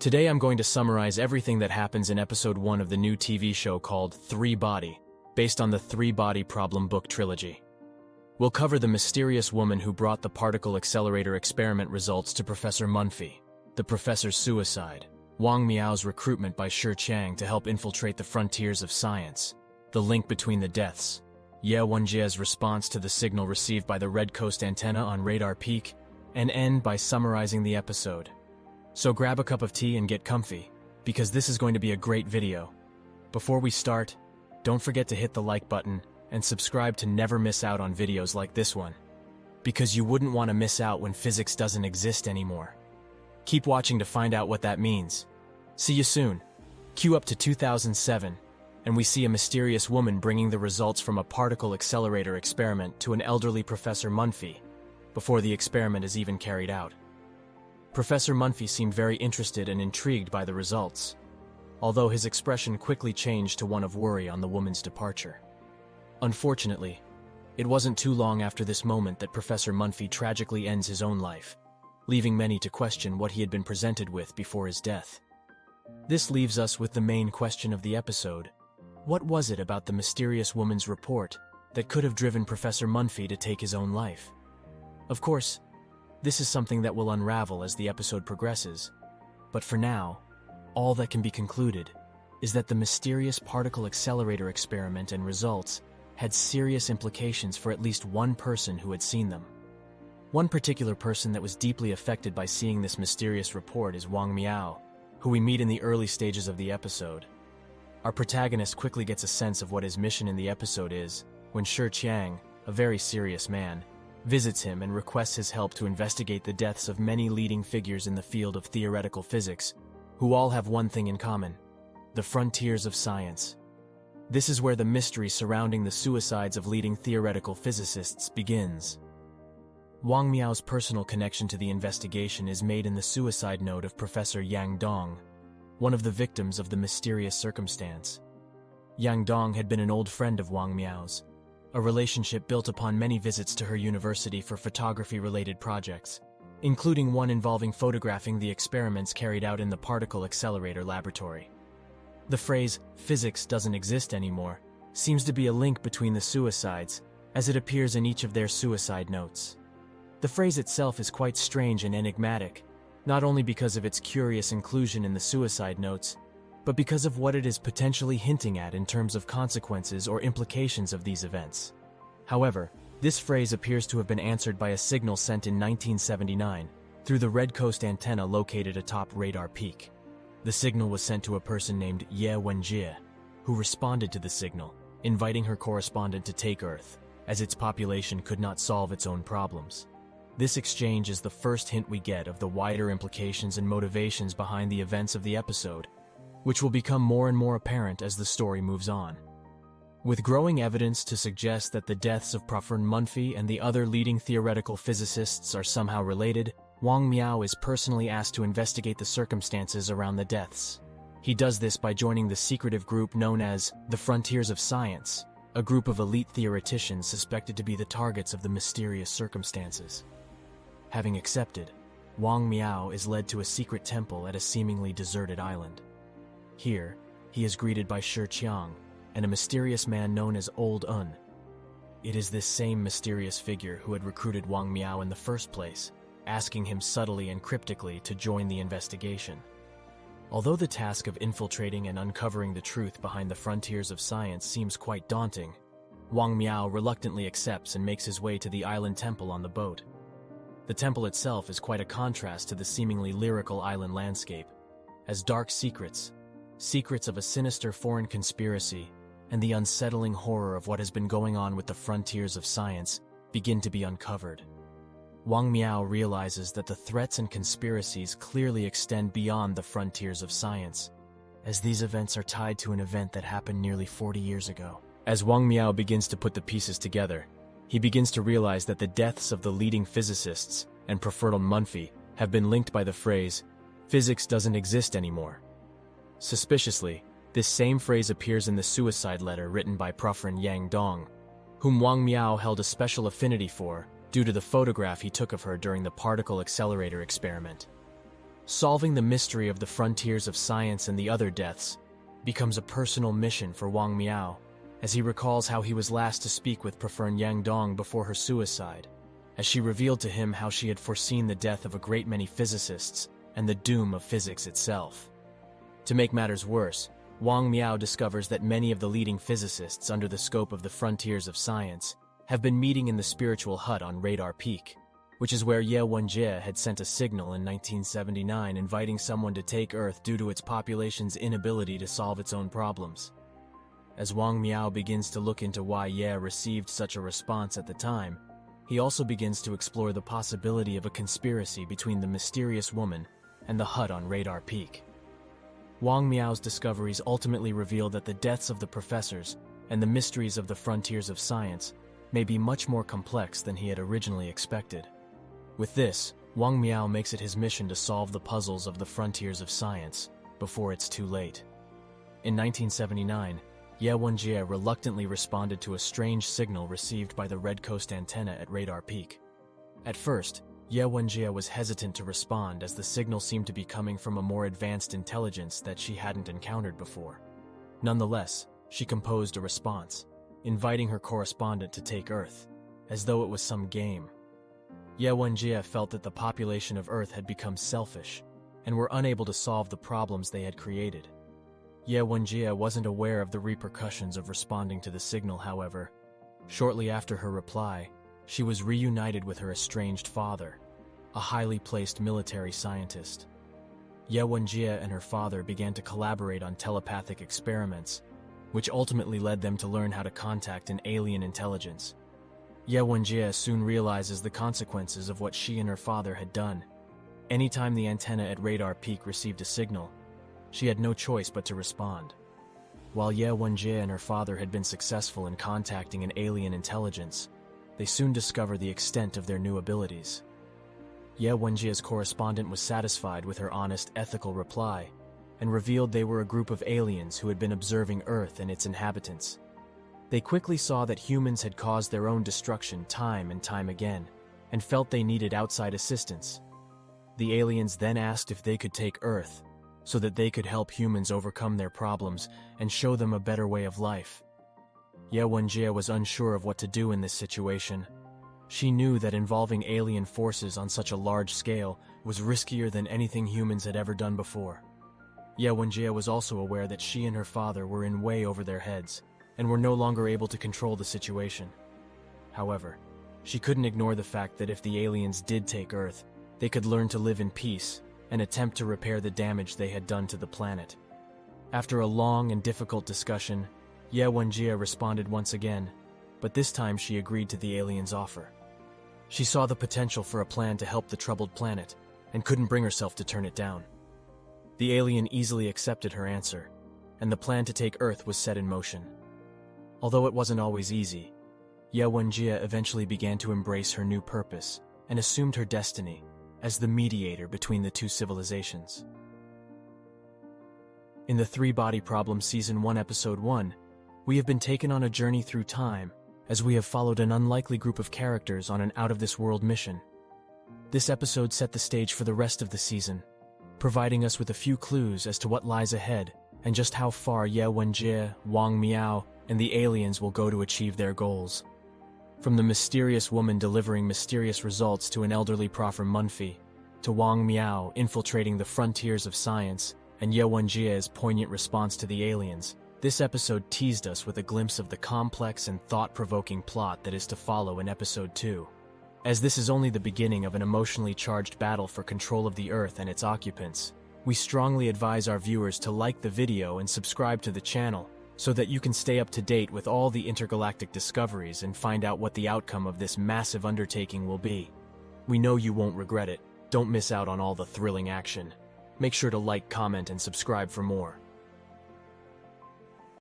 Today I'm going to summarize everything that happens in episode 1 of the new TV show called Three Body, based on the Three Body Problem book trilogy. We'll cover the mysterious woman who brought the particle accelerator experiment results to Professor Munfi, the professor's suicide, Wang Miao's recruitment by Shi Qiang to help infiltrate the frontiers of science, the link between the deaths, Wenjie's response to the signal received by the Red Coast antenna on Radar Peak, and end by summarizing the episode. So grab a cup of tea and get comfy, because this is going to be a great video. Before we start, don't forget to hit the like button and subscribe to never miss out on videos like this one, because you wouldn't want to miss out when physics doesn't exist anymore. Keep watching to find out what that means. See you soon. Cue up to 2007, and we see a mysterious woman bringing the results from a particle accelerator experiment to an elderly Professor Munfi, before the experiment is even carried out. Professor Munfi seemed very interested and intrigued by the results, although his expression quickly changed to one of worry on the woman's departure. Unfortunately, it wasn't too long after this moment that Professor Munfi tragically ends his own life, leaving many to question what he had been presented with before his death. This leaves us with the main question of the episode. What was it about the mysterious woman's report that could have driven Professor Munfi to take his own life? Of course, this is something that will unravel as the episode progresses, but for now, all that can be concluded is that the mysterious particle accelerator experiment and results had serious implications for at least one person who had seen them. One particular person that was deeply affected by seeing this mysterious report is Wang Miao, who we meet in the early stages of the episode. Our protagonist quickly gets a sense of what his mission in the episode is when Shi Qiang, a very serious man, visits him and requests his help to investigate the deaths of many leading figures in the field of theoretical physics, who all have one thing in common: the frontiers of science. This is where the mystery surrounding the suicides of leading theoretical physicists begins. Wang Miao's personal connection to the investigation is made in the suicide note of Professor Yang Dong, one of the victims of the mysterious circumstance. Yang Dong had been an old friend of Wang Miao's, a relationship built upon many visits to her university for photography-related projects, including one involving photographing the experiments carried out in the particle accelerator laboratory. The phrase, "physics doesn't exist anymore," seems to be a link between the suicides, as it appears in each of their suicide notes. The phrase itself is quite strange and enigmatic, not only because of its curious inclusion in the suicide notes, but because of what it is potentially hinting at in terms of consequences or implications of these events. However, this phrase appears to have been answered by a signal sent in 1979 through the Red Coast antenna located atop Radar Peak. The signal was sent to a person named Wenjie, who responded to the signal, inviting her correspondent to take Earth, as its population could not solve its own problems. This exchange is the first hint we get of the wider implications and motivations behind the events of the episode, which will become more and more apparent as the story moves on. With growing evidence to suggest that the deaths of Professor Munfi and the other leading theoretical physicists are somehow related, Wang Miao is personally asked to investigate the circumstances around the deaths. He does this by joining the secretive group known as the Frontiers of Science, a group of elite theoreticians suspected to be the targets of the mysterious circumstances. Having accepted, Wang Miao is led to a secret temple at a seemingly deserted island. Here, he is greeted by Shi Qiang and a mysterious man known as Old Un. It is this same mysterious figure who had recruited Wang Miao in the first place, asking him subtly and cryptically to join the investigation. Although the task of infiltrating and uncovering the truth behind the frontiers of science seems quite daunting, Wang Miao reluctantly accepts and makes his way to the island temple on the boat. The temple itself is quite a contrast to the seemingly lyrical island landscape, as dark secrets of a sinister foreign conspiracy, and the unsettling horror of what has been going on with the frontiers of science begin to be uncovered. Wang Miao realizes that the threats and conspiracies clearly extend beyond the frontiers of science, as these events are tied to an event that happened nearly 40 years ago. As Wang Miao begins to put the pieces together, he begins to realize that the deaths of the leading physicists and Professor Munfi have been linked by the phrase, "physics doesn't exist anymore." Suspiciously, this same phrase appears in the suicide letter written by Professor Yang Dong, whom Wang Miao held a special affinity for due to the photograph he took of her during the particle accelerator experiment. Solving the mystery of the frontiers of science and the other deaths becomes a personal mission for Wang Miao, as he recalls how he was last to speak with Professor Yang Dong before her suicide, as she revealed to him how she had foreseen the death of a great many physicists and the doom of physics itself. To make matters worse, Wang Miao discovers that many of the leading physicists under the scope of the frontiers of science have been meeting in the spiritual hut on Radar Peak, which is where Wenjie had sent a signal in 1979 inviting someone to take Earth due to its population's inability to solve its own problems. As Wang Miao begins to look into why Ye received such a response at the time, he also begins to explore the possibility of a conspiracy between the mysterious woman and the hut on Radar Peak. Wang Miao's discoveries ultimately reveal that the deaths of the professors and the mysteries of the frontiers of science may be much more complex than he had originally expected. With this, Wang Miao makes it his mission to solve the puzzles of the frontiers of science before it's too late. In 1979, Wenjie reluctantly responded to a strange signal received by the Red Coast antenna at Radar Peak. At first, Wenjie was hesitant to respond as the signal seemed to be coming from a more advanced intelligence that she hadn't encountered before. Nonetheless, she composed a response, inviting her correspondent to take Earth, as though it was some game. Wenjie felt that the population of Earth had become selfish and were unable to solve the problems they had created. Wenjie wasn't aware of the repercussions of responding to the signal, however. Shortly after her reply, she was reunited with her estranged father, a highly placed military scientist. Wenjie and her father began to collaborate on telepathic experiments, which ultimately led them to learn how to contact an alien intelligence. Wenjie soon realizes the consequences of what she and her father had done. Anytime the antenna at Radar Peak received a signal, she had no choice but to respond. While Wenjie and her father had been successful in contacting an alien intelligence, they soon discovered the extent of their new abilities. Wenjie's correspondent was satisfied with her honest, ethical reply, and revealed they were a group of aliens who had been observing Earth and its inhabitants. They quickly saw that humans had caused their own destruction time and time again, and felt they needed outside assistance. The aliens then asked if they could take Earth, so that they could help humans overcome their problems and show them a better way of life. Wenjie was unsure of what to do in this situation. She knew that involving alien forces on such a large scale was riskier than anything humans had ever done before. Wenjie was also aware that she and her father were in way over their heads, and were no longer able to control the situation. However, she couldn't ignore the fact that if the aliens did take Earth, they could learn to live in peace and attempt to repair the damage they had done to the planet. After a long and difficult discussion, Wenjie responded once again, but this time she agreed to the aliens' offer. She saw the potential for a plan to help the troubled planet, and couldn't bring herself to turn it down. The alien easily accepted her answer, and the plan to take Earth was set in motion. Although it wasn't always easy, Wenjie eventually began to embrace her new purpose and assumed her destiny as the mediator between the two civilizations. In the Three Body Problem Season 1 Episode 1, we have been taken on a journey through time as we have followed an unlikely group of characters on an out-of-this-world mission. This episode set the stage for the rest of the season, providing us with a few clues as to what lies ahead and just how far Wenjie, Wang Miao, and the aliens will go to achieve their goals. From the mysterious woman delivering mysterious results to an elderly Professor Munfi, to Wang Miao infiltrating the frontiers of science, and Wenjie's poignant response to the aliens, this episode teased us with a glimpse of the complex and thought-provoking plot that is to follow in Episode 2. As this is only the beginning of an emotionally charged battle for control of the Earth and its occupants, we strongly advise our viewers to like the video and subscribe to the channel, so that you can stay up to date with all the intergalactic discoveries and find out what the outcome of this massive undertaking will be. We know you won't regret it. Don't miss out on all the thrilling action. Make sure to like, comment, and subscribe for more.